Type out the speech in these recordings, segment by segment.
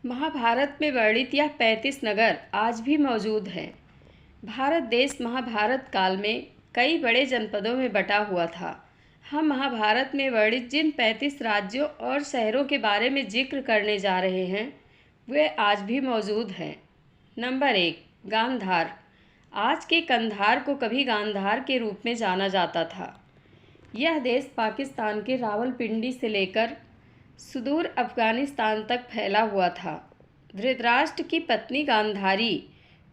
महाभारत में वर्णित यह 35 नगर आज भी मौजूद हैं। भारत देश महाभारत काल में कई बड़े जनपदों में बटा हुआ था। हम महाभारत में वर्णित जिन 35 राज्यों और शहरों के बारे में जिक्र करने जा रहे हैं वे आज भी मौजूद हैं। नंबर 1, गांधार। आज के कंधार को कभी गांधार के रूप में जाना जाता था। यह देश पाकिस्तान के रावलपिंडी से लेकर सुदूर अफगानिस्तान तक फैला हुआ था। धृतराष्ट्र की पत्नी गांधारी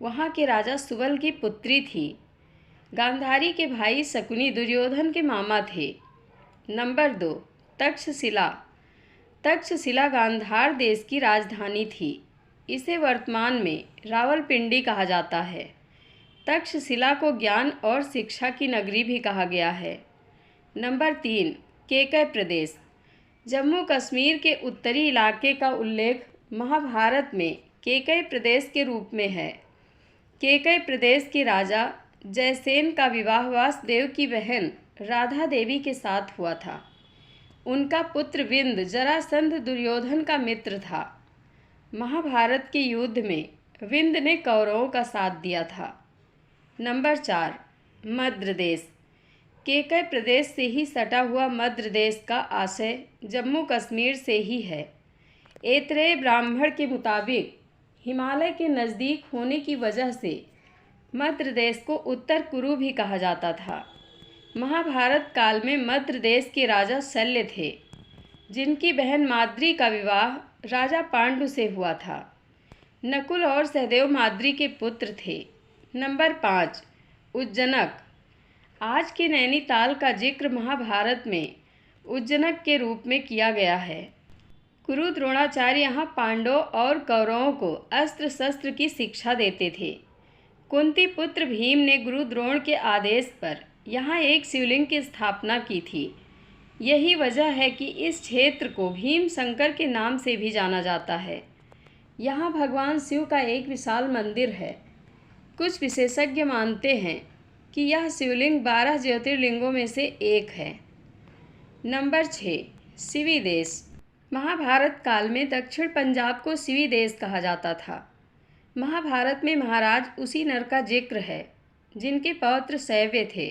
वहाँ के राजा सुबल की पुत्री थी। गांधारी के भाई शकुनी दुर्योधन के मामा थे। नंबर 2, तक्षशिला। तक्षशिला गांधार देश की राजधानी थी। इसे वर्तमान में रावलपिंडी कहा जाता है। तक्षशिला को ज्ञान और शिक्षा की नगरी भी कहा गया है। नंबर 3, केकय प्रदेश। जम्मू कश्मीर के उत्तरी इलाके का उल्लेख महाभारत में केकय प्रदेश के रूप में है। केकय प्रदेश के राजा जयसेन का विवाह वासुदेव की बहन राधा देवी के साथ हुआ था। उनका पुत्र विंद जरासंध दुर्योधन का मित्र था। महाभारत के युद्ध में विंद ने कौरवों का साथ दिया था। नंबर 4, मद्र देश। केकय प्रदेश से ही सटा हुआ मद्र देश का आशय जम्मू कश्मीर से ही है। ऐतरेय ब्राह्मण के मुताबिक हिमालय के नज़दीक होने की वजह से मद्र देश को उत्तर कुरु भी कहा जाता था। महाभारत काल में मद्र देश के राजा शल्य थे, जिनकी बहन माद्री का विवाह राजा पांडु से हुआ था। नकुल और सहदेव माद्री के पुत्र थे। नंबर 5, उज्जनक। आज के नैनीताल का जिक्र महाभारत में उज्जनक के रूप में किया गया है। गुरु द्रोणाचार्य यहाँ पांडवों और कौरवों को अस्त्र शस्त्र की शिक्षा देते थे। कुंती पुत्र भीम ने गुरु द्रोण के आदेश पर यहाँ एक शिवलिंग की स्थापना की थी। यही वजह है कि इस क्षेत्र को भीम शंकर के नाम से भी जाना जाता है। यहाँ भगवान शिव का एक विशाल मंदिर है। कुछ विशेषज्ञ मानते हैं कि यह शिवलिंग 12 ज्योतिर्लिंगों में से एक है। नंबर 6, सिवी देश। महाभारत काल में दक्षिण पंजाब को सिवी देश कहा जाता था। महाभारत में महाराज उसी नर का जिक्र है जिनके पौत्र शैव्य थे।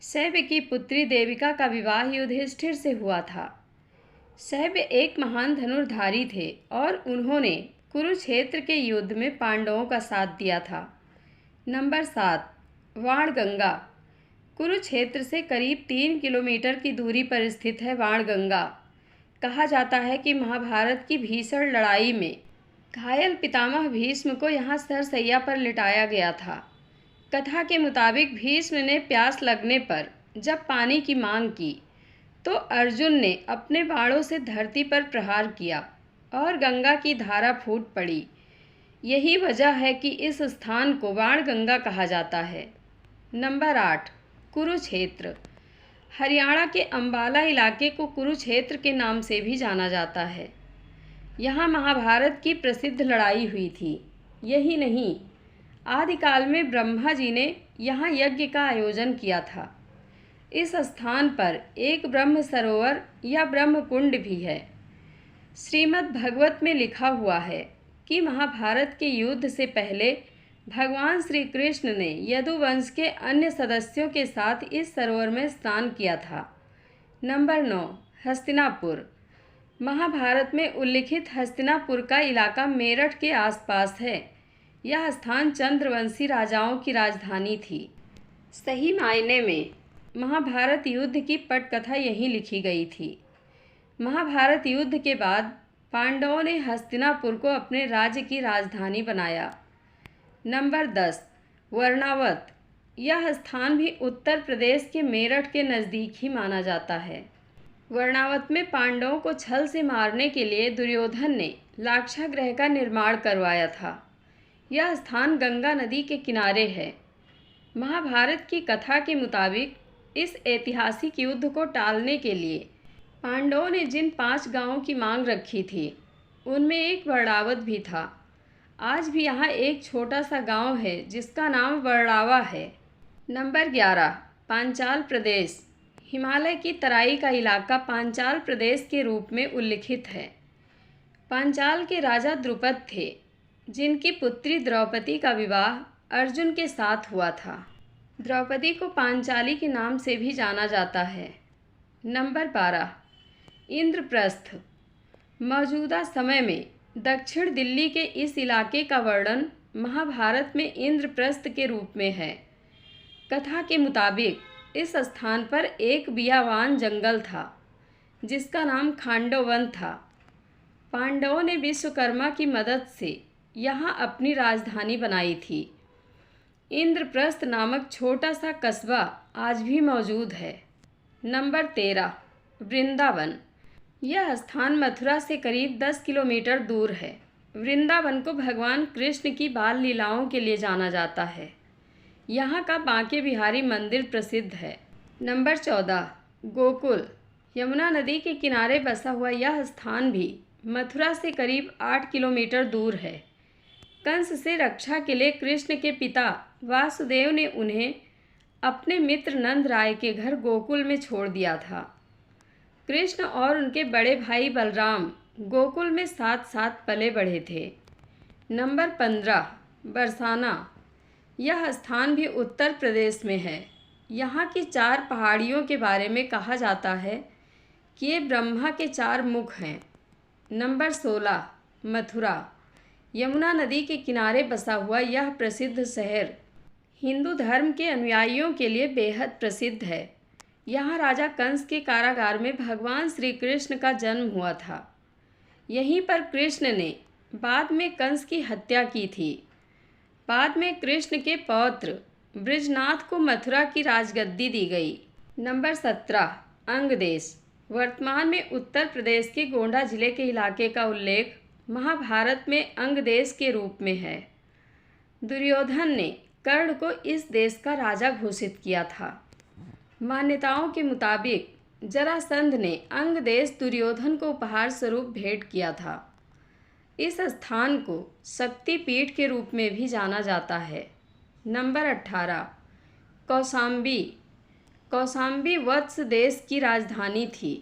शैव्य की पुत्री देविका का विवाह युधिष्ठिर से हुआ था। शैव्य एक महान धनुर्धारी थे और उन्होंने कुरुक्षेत्र के युद्ध में पांडवों का साथ दिया था। नंबर 7, वाणगंगा। कुरुक्षेत्र से करीब 3 किलोमीटर की दूरी पर स्थित है वाणगंगा। कहा जाता है कि महाभारत की भीषण लड़ाई में घायल पितामह भीष्म को यहाँ सरसैया पर लिटाया गया था। कथा के मुताबिक भीष्म ने प्यास लगने पर जब पानी की मांग की तो अर्जुन ने अपने बाणों से धरती पर प्रहार किया और गंगा की धारा फूट पड़ी। यही वजह है कि इस स्थान को वाणगंगा कहा जाता है। नंबर 8, कुरुक्षेत्र। हरियाणा के अंबाला इलाके को कुरुक्षेत्र के नाम से भी जाना जाता है। यहाँ महाभारत की प्रसिद्ध लड़ाई हुई थी। यही नहीं, आदिकाल में ब्रह्मा जी ने यहाँ यज्ञ का आयोजन किया था। इस स्थान पर एक ब्रह्म सरोवर या ब्रह्म कुंड भी है। श्रीमद् भागवत में लिखा हुआ है कि महाभारत के युद्ध से पहले भगवान श्री कृष्ण ने यदुवंश के अन्य सदस्यों के साथ इस सरोवर में स्नान किया था। नंबर 9, हस्तिनापुर। महाभारत में उल्लिखित हस्तिनापुर का इलाका मेरठ के आसपास है। यह स्थान चंद्रवंशी राजाओं की राजधानी थी। सही मायने में महाभारत युद्ध की पटकथा यहीं लिखी गई थी। महाभारत युद्ध के बाद पांडवों ने हस्तिनापुर को अपने राज्य की राजधानी बनाया। नंबर 10, वर्णावत। यह स्थान भी उत्तर प्रदेश के मेरठ के नज़दीक ही माना जाता है। वर्णावत में पांडवों को छल से मारने के लिए दुर्योधन ने लाक्षागृह का निर्माण करवाया था। यह स्थान गंगा नदी के किनारे है। महाभारत की कथा के मुताबिक इस ऐतिहासिक युद्ध को टालने के लिए पांडवों ने जिन 5 गांवों की मांग रखी थी उनमें एक वर्णावत भी था। आज भी यहाँ एक छोटा सा गांव है जिसका नाम वर्णावा है। नंबर 11, पांचाल प्रदेश। हिमालय की तराई का इलाका पांचाल प्रदेश के रूप में उल्लिखित है। पांचाल के राजा द्रुपद थे, जिनकी पुत्री द्रौपदी का विवाह अर्जुन के साथ हुआ था। द्रौपदी को पांचाली के नाम से भी जाना जाता है। नंबर 12, इंद्रप्रस्थ। मौजूदा समय में दक्षिण दिल्ली के इस इलाके का वर्णन महाभारत में इंद्रप्रस्थ के रूप में है। कथा के मुताबिक इस स्थान पर एक बियावान जंगल था, जिसका नाम खांडव वन था। पांडवों ने विश्वकर्मा की मदद से यहाँ अपनी राजधानी बनाई थी। इंद्रप्रस्थ नामक छोटा सा कस्बा आज भी मौजूद है। नंबर 13, वृंदावन। यह स्थान मथुरा से करीब 10 किलोमीटर दूर है। वृंदावन को भगवान कृष्ण की बाल लीलाओं के लिए जाना जाता है। यहाँ का बांके बिहारी मंदिर प्रसिद्ध है। नंबर 14, गोकुल। यमुना नदी के किनारे बसा हुआ यह स्थान भी मथुरा से करीब 8 किलोमीटर दूर है। कंस से रक्षा के लिए कृष्ण के पिता वासुदेव ने उन्हें अपने मित्र नंद राय के घर गोकुल में छोड़ दिया था। कृष्ण और उनके बड़े भाई बलराम गोकुल में साथ साथ पले बढ़े थे। नंबर 15, बरसाना। यह स्थान भी उत्तर प्रदेश में है। यहाँ की 4 पहाड़ियों के बारे में कहा जाता है कि ये ब्रह्मा के 4 मुख हैं। नंबर 16, मथुरा। यमुना नदी के किनारे बसा हुआ यह प्रसिद्ध शहर हिंदू धर्म के अनुयायियों के लिए बेहद प्रसिद्ध है। यहाँ राजा कंस के कारागार में भगवान श्री कृष्ण का जन्म हुआ था। यहीं पर कृष्ण ने बाद में कंस की हत्या की थी। बाद में कृष्ण के पौत्र बृजनाथ को मथुरा की राजगद्दी दी गई। नंबर 17, अंगदेश। वर्तमान में उत्तर प्रदेश के गोंडा जिले के इलाके का उल्लेख महाभारत में अंगदेश के रूप में है। दुर्योधन ने कर्ण को इस देश का राजा घोषित किया था। मान्यताओं के मुताबिक जरासंध ने अंगदेश दुर्योधन को उपहार स्वरूप भेंट किया था। इस स्थान को शक्तिपीठ के रूप में भी जाना जाता है। नंबर 18, कौशाम्बी। कौशाम्बी वत्स देश की राजधानी थी।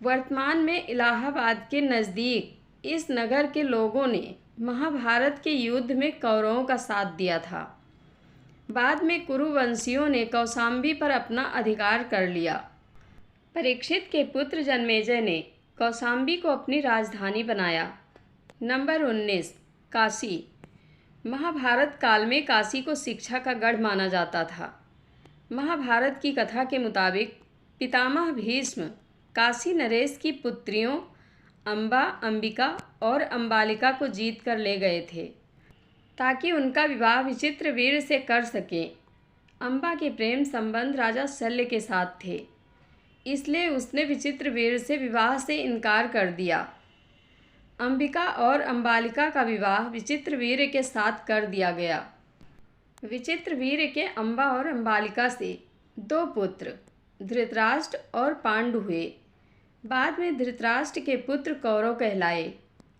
वर्तमान में इलाहाबाद के नज़दीक इस नगर के लोगों ने महाभारत के युद्ध में कौरवों का साथ दिया था। बाद में कुरुवंशियों ने कौशाम्बी पर अपना अधिकार कर लिया। परीक्षित के पुत्र जन्मेजय ने कौशाम्बी को अपनी राजधानी बनाया। नंबर 19, काशी। महाभारत काल में काशी को शिक्षा का गढ़ माना जाता था। महाभारत की कथा के मुताबिक पितामह भीष्म काशी नरेश की पुत्रियों अम्बा, अंबिका और अम्बालिका को जीत कर ले गए थे ताकि उनका विवाह विचित्रवीर्य से कर सकें। अम्बा के प्रेम संबंध राजा शल्य के साथ थे, इसलिए उसने विचित्रवीर्य से विवाह से इनकार कर दिया। अंबिका और अम्बालिका का विवाह विचित्रवीर्य के साथ कर दिया गया। विचित्रवीर्य के अम्बा और अम्बालिका से 2 पुत्र धृतराष्ट्र और पांडु हुए। बाद में धृतराष्ट्र के पुत्र कौरव कहलाए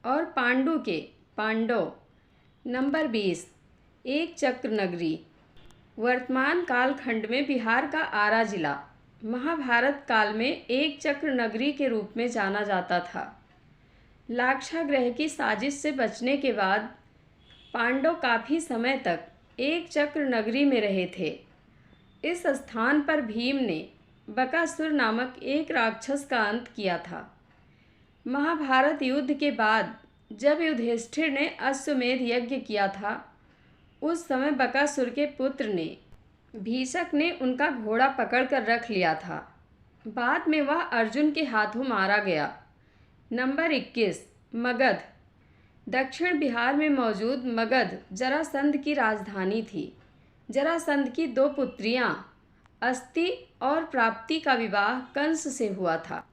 और पांडु के पांडव। नंबर 20, एक चक्र नगरी। वर्तमान कालखंड में बिहार का आरा जिला महाभारत काल में एक चक्र नगरी के रूप में जाना जाता था। लाक्षागृह की साजिश से बचने के बाद पांडव काफ़ी समय तक एक चक्र नगरी में रहे थे। इस स्थान पर भीम ने बकासुर नामक एक राक्षस का अंत किया था। महाभारत युद्ध के बाद जब युधिष्ठिर ने अश्वमेध यज्ञ किया था, उस समय बकासुर के पुत्र ने भीषक ने उनका घोड़ा पकड़कर रख लिया था। बाद में वह अर्जुन के हाथों मारा गया। नंबर 21, मगध। दक्षिण बिहार में मौजूद मगध जरासंध की राजधानी थी। जरासंध की 2 पुत्रियां अस्ति और प्राप्ति का विवाह कंस से हुआ था।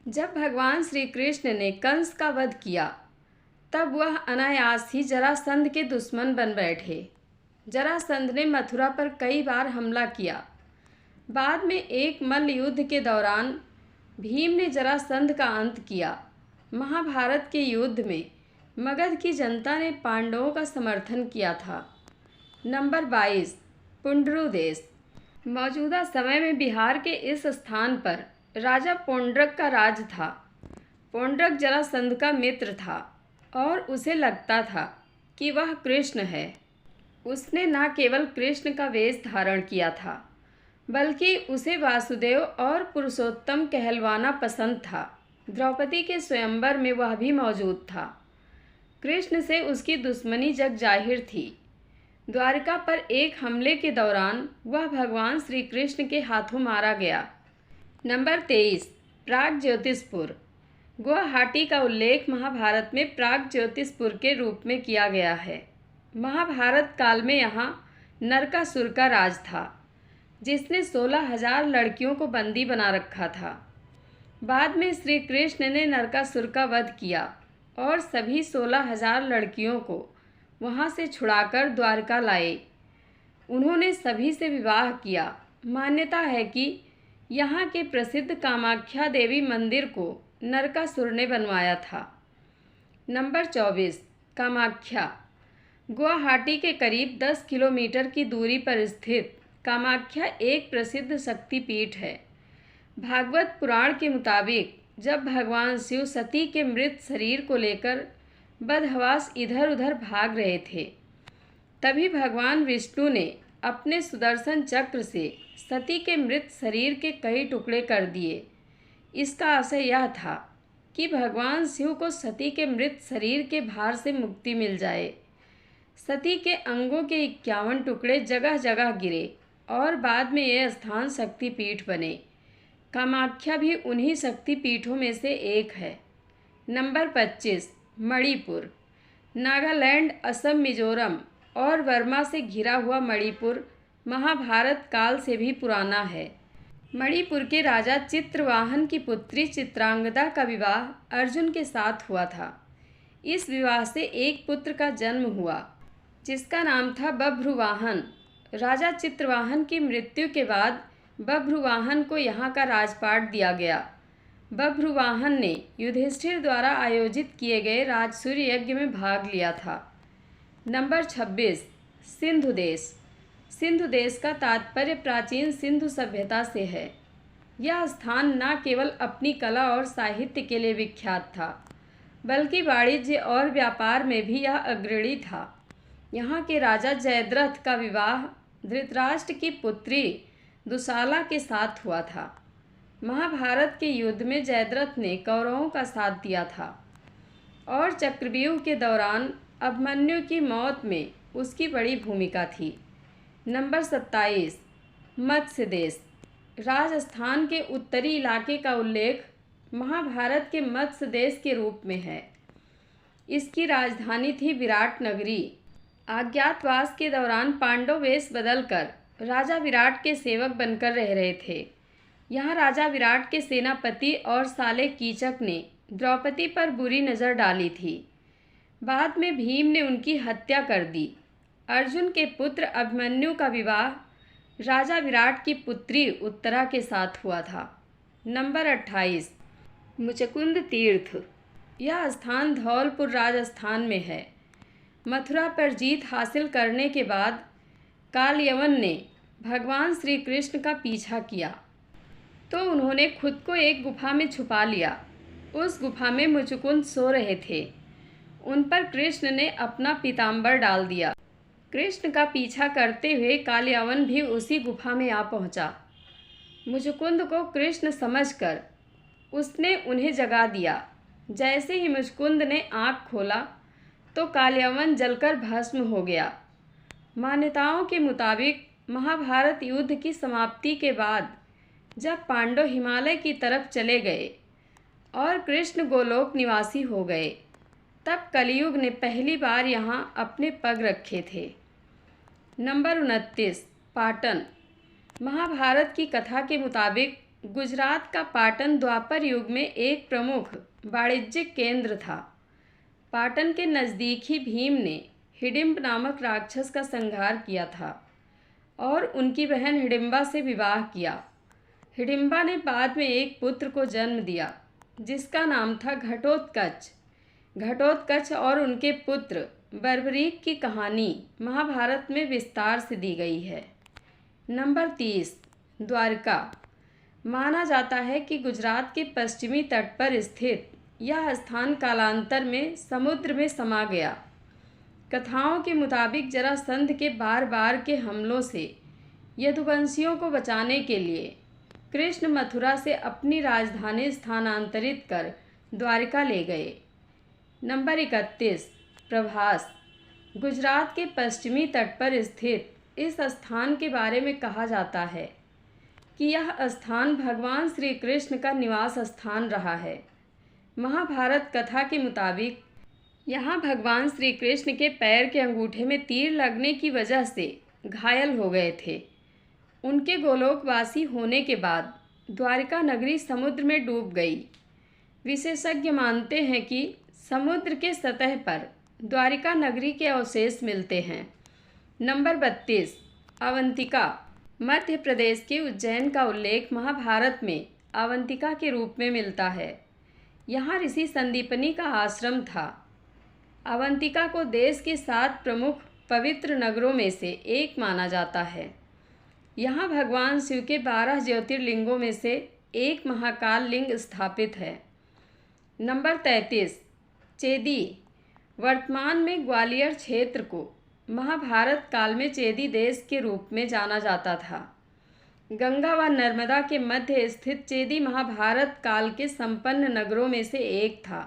जब भगवान श्री कृष्ण ने कंस का वध किया, तब वह अनायास ही जरासंध के दुश्मन बन बैठे। जरासंध ने मथुरा पर कई बार हमला किया। बाद में एक मल्ल युद्ध के दौरान भीम ने जरासंध का अंत किया। महाभारत के युद्ध में मगध की जनता ने पांडवों का समर्थन किया था। नंबर 22, पुंडरू देश। मौजूदा समय में बिहार के इस स्थान पर राजा पुंडरक का राज था। पौंड्रक जरासंध का मित्र था और उसे लगता था कि वह कृष्ण है। उसने न केवल कृष्ण का वेश धारण किया था, बल्कि उसे वासुदेव और पुरुषोत्तम कहलवाना पसंद था। द्रौपदी के स्वयंवर में वह भी मौजूद था। कृष्ण से उसकी दुश्मनी जग जाहिर थी। द्वारका पर एक हमले के दौरान वह भगवान श्री कृष्ण के हाथों मारा गया। नंबर 23, प्रागज्योतिषपुर। गुवाहाटी का उल्लेख महाभारत में प्रागज्योतिषपुर के रूप में किया गया है। महाभारत काल में यहाँ नरकासुर का राज था, जिसने 16,000 लड़कियों को बंदी बना रखा था। बाद में श्री कृष्ण ने नरकासुर का वध किया और सभी 16,000 लड़कियों को वहाँ से छुड़ाकर द्वारका लाए। उन्होंने सभी से विवाह किया। मान्यता है कि यहाँ के प्रसिद्ध कामाख्या देवी मंदिर को नरकासुर ने बनवाया था। नंबर 24, कामाख्या। गुवाहाटी के करीब 10 किलोमीटर की दूरी पर स्थित कामाख्या एक प्रसिद्ध शक्तिपीठ है। भागवत पुराण के मुताबिक जब भगवान शिव सती के मृत शरीर को लेकर बदहवास इधर उधर भाग रहे थे, तभी भगवान विष्णु ने अपने सुदर्शन चक्र से सती के मृत शरीर के कई टुकड़े कर दिए। इसका आशय यह था कि भगवान शिव को सती के मृत शरीर के भार से मुक्ति मिल जाए। सती के अंगों के 51 टुकड़े जगह जगह गिरे और बाद में यह स्थान शक्तिपीठ बने। कामाख्या भी उन्हीं शक्तिपीठों में से एक है। नंबर 25, मणिपुर। नागालैंड, असम, मिजोरम और वर्मा से घिरा हुआ मणिपुर महाभारत काल से भी पुराना है। मणिपुर के राजा चित्रवाहन की पुत्री चित्रांगदा का विवाह अर्जुन के साथ हुआ था। इस विवाह से एक पुत्र का जन्म हुआ, जिसका नाम था बभ्रुवाहन। राजा चित्रवाहन की मृत्यु के बाद बभ्रुवाहन को यहाँ का राजपाट दिया गया। बभ्रुवाहन ने युधिष्ठिर द्वारा आयोजित किए गए राजसूय यज्ञ में भाग लिया था। नंबर 26, सिंधु देश। सिंधु देश का तात्पर्य प्राचीन सिंधु सभ्यता से है। यह स्थान न केवल अपनी कला और साहित्य के लिए विख्यात था, बल्कि वाणिज्य और व्यापार में भी यह अग्रणी था। यहाँ के राजा जयद्रथ का विवाह धृतराष्ट्र की पुत्री दुशाला के साथ हुआ था। महाभारत के युद्ध में जयद्रथ ने कौरवों का साथ दिया था और चक्रव्यूह के दौरान अभिमन्यु की मौत में उसकी बड़ी भूमिका थी। नंबर 27, मत्स्य देश। राजस्थान के उत्तरी इलाके का उल्लेख महाभारत के मत्स्य देश के रूप में है। इसकी राजधानी थी विराट नगरी। अज्ञातवास के दौरान पांडव वेश बदलकर राजा विराट के सेवक बनकर रह रहे थे। यहाँ राजा विराट के सेनापति और साले कीचक ने द्रौपदी पर बुरी नज़र डाली थी। बाद में भीम ने उनकी हत्या कर दी। अर्जुन के पुत्र अभिमन्यु का विवाह राजा विराट की पुत्री उत्तरा के साथ हुआ था। नंबर 28, मुचकुंद तीर्थ। यह स्थान धौलपुर राजस्थान में है। मथुरा पर जीत हासिल करने के बाद कालयवन ने भगवान श्री कृष्ण का पीछा किया, तो उन्होंने खुद को एक गुफा में छुपा लिया। उस गुफा में मुचकुंद सो रहे थे। उन पर कृष्ण ने अपना पीताम्बर डाल दिया। कृष्ण का पीछा करते हुए कालयवन भी उसी गुफा में आ पहुंचा। मुचकुंद को कृष्ण समझकर उसने उन्हें जगा दिया। जैसे ही मुचकुंद ने आँख खोला तो कालयवन जलकर भस्म हो गया। मान्यताओं के मुताबिक महाभारत युद्ध की समाप्ति के बाद जब पांडव हिमालय की तरफ चले गए और कृष्ण गोलोक निवासी हो गए, तब कलयुग ने पहली बार यहाँ अपने पग रखे थे। नंबर 29, पाटन। महाभारत की कथा के मुताबिक गुजरात का पाटन द्वापर युग में एक प्रमुख वाणिज्यिक केंद्र था। पाटन के नज़दीक ही भीम ने हिडिंब नामक राक्षस का संहार किया था और उनकी बहन हिडिंबा से विवाह किया। हिडिंबा ने बाद में एक पुत्र को जन्म दिया, जिसका नाम था घटोत्कच। घटोत्कच और उनके पुत्र बर्बरीक की कहानी महाभारत में विस्तार से दी गई है। नंबर 30, द्वारका। माना जाता है कि गुजरात के पश्चिमी तट पर स्थित यह स्थान कालांतर में समुद्र में समा गया। कथाओं के मुताबिक जरासंध के बार बार के हमलों से यदुवंशियों को बचाने के लिए कृष्ण मथुरा से अपनी राजधानी स्थानांतरित कर द्वारिका ले गए। नंबर 31, प्रभास। गुजरात के पश्चिमी तट पर स्थित इस स्थान के बारे में कहा जाता है कि यह स्थान भगवान श्री कृष्ण का निवास स्थान रहा है। महाभारत कथा के मुताबिक यहाँ भगवान श्री कृष्ण के पैर के अंगूठे में तीर लगने की वजह से घायल हो गए थे। उनके गोलोकवासी होने के बाद द्वारिका नगरी समुद्र में डूब गई। विशेषज्ञ मानते हैं कि समुद्र के सतह पर द्वारिका नगरी के अवशेष मिलते हैं। नंबर 32, अवंतिका। मध्य प्रदेश के उज्जैन का उल्लेख महाभारत में अवंतिका के रूप में मिलता है। यहाँ ऋषि संदीपनी का आश्रम था। अवंतिका को देश के 7 प्रमुख पवित्र नगरों में से एक माना जाता है। यहाँ भगवान शिव के 12 ज्योतिर्लिंगों में से एक महाकाल लिंग स्थापित है। नंबर 33, चेदी। वर्तमान में ग्वालियर क्षेत्र को महाभारत काल में चेदी देश के रूप में जाना जाता था। गंगा व नर्मदा के मध्य स्थित चेदी महाभारत काल के संपन्न नगरों में से एक था।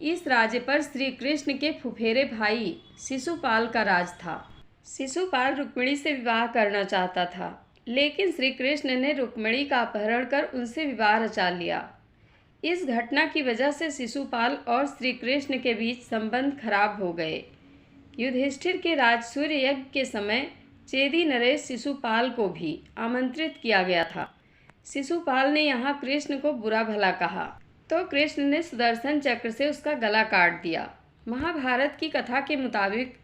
इस राज्य पर श्री कृष्ण के फुफेरे भाई शिशुपाल का राज था। शिशुपाल रुक्मिणी से विवाह करना चाहता था, लेकिन श्री कृष्ण ने रुक्मिणी का अपहरण कर उनसे विवाह रचा लिया। इस घटना की वजह से शिशुपाल और श्री कृष्ण के बीच संबंध खराब हो गए। युधिष्ठिर के राजसूय यज्ञ के समय चेदी नरेश शिशुपाल को भी आमंत्रित किया गया था। शिशुपाल ने यहाँ कृष्ण को बुरा भला कहा तो कृष्ण ने सुदर्शन चक्र से उसका गला काट दिया। महाभारत की कथा के मुताबिक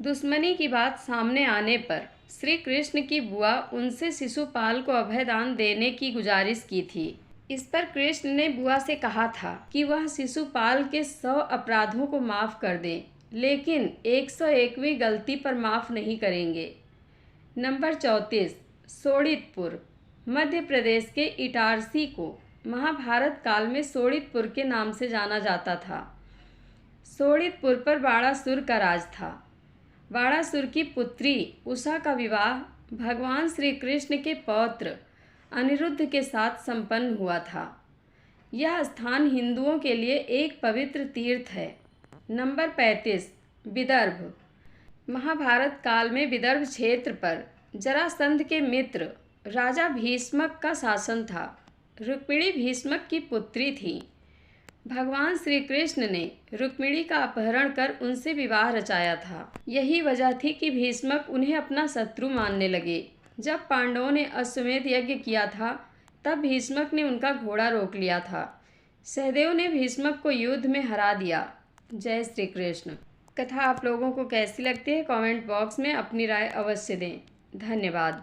दुश्मनी की बात सामने आने पर श्री कृष्ण की बुआ उनसे शिशुपाल को अभयदान देने की गुजारिश की थी। इस पर कृष्ण ने बुआ से कहा था कि वह शिशुपाल के 100 अपराधों को माफ़ कर दें, लेकिन 101वीं गलती पर माफ़ नहीं करेंगे। नंबर 34, सोड़ितपुर। मध्य प्रदेश के इटारसी को महाभारत काल में सोड़ितपुर के नाम से जाना जाता था। सोड़ितपुर पर बाणासुर का राज था। बाणासुर की पुत्री उषा का विवाह भगवान श्री कृष्ण के पौत्र अनिरुद्ध के साथ संपन्न हुआ था। यह स्थान हिंदुओं के लिए एक पवित्र तीर्थ है। नंबर 35, विदर्भ। महाभारत काल में विदर्भ क्षेत्र पर जरासंध के मित्र राजा भीष्मक का शासन था। रुक्मिणी भीष्मक की पुत्री थी। भगवान श्री कृष्ण ने रुक्मिणी का अपहरण कर उनसे विवाह रचाया था। यही वजह थी कि भीष्मक उन्हें अपना शत्रु मानने लगे। जब पांडवों ने अश्वमेध यज्ञ किया था तब भीष्मक ने उनका घोड़ा रोक लिया था। सहदेव ने भीष्मक को युद्ध में हरा दिया। जय श्री कृष्ण। कथा आप लोगों को कैसी लगती है कमेंट बॉक्स में अपनी राय अवश्य दें। धन्यवाद।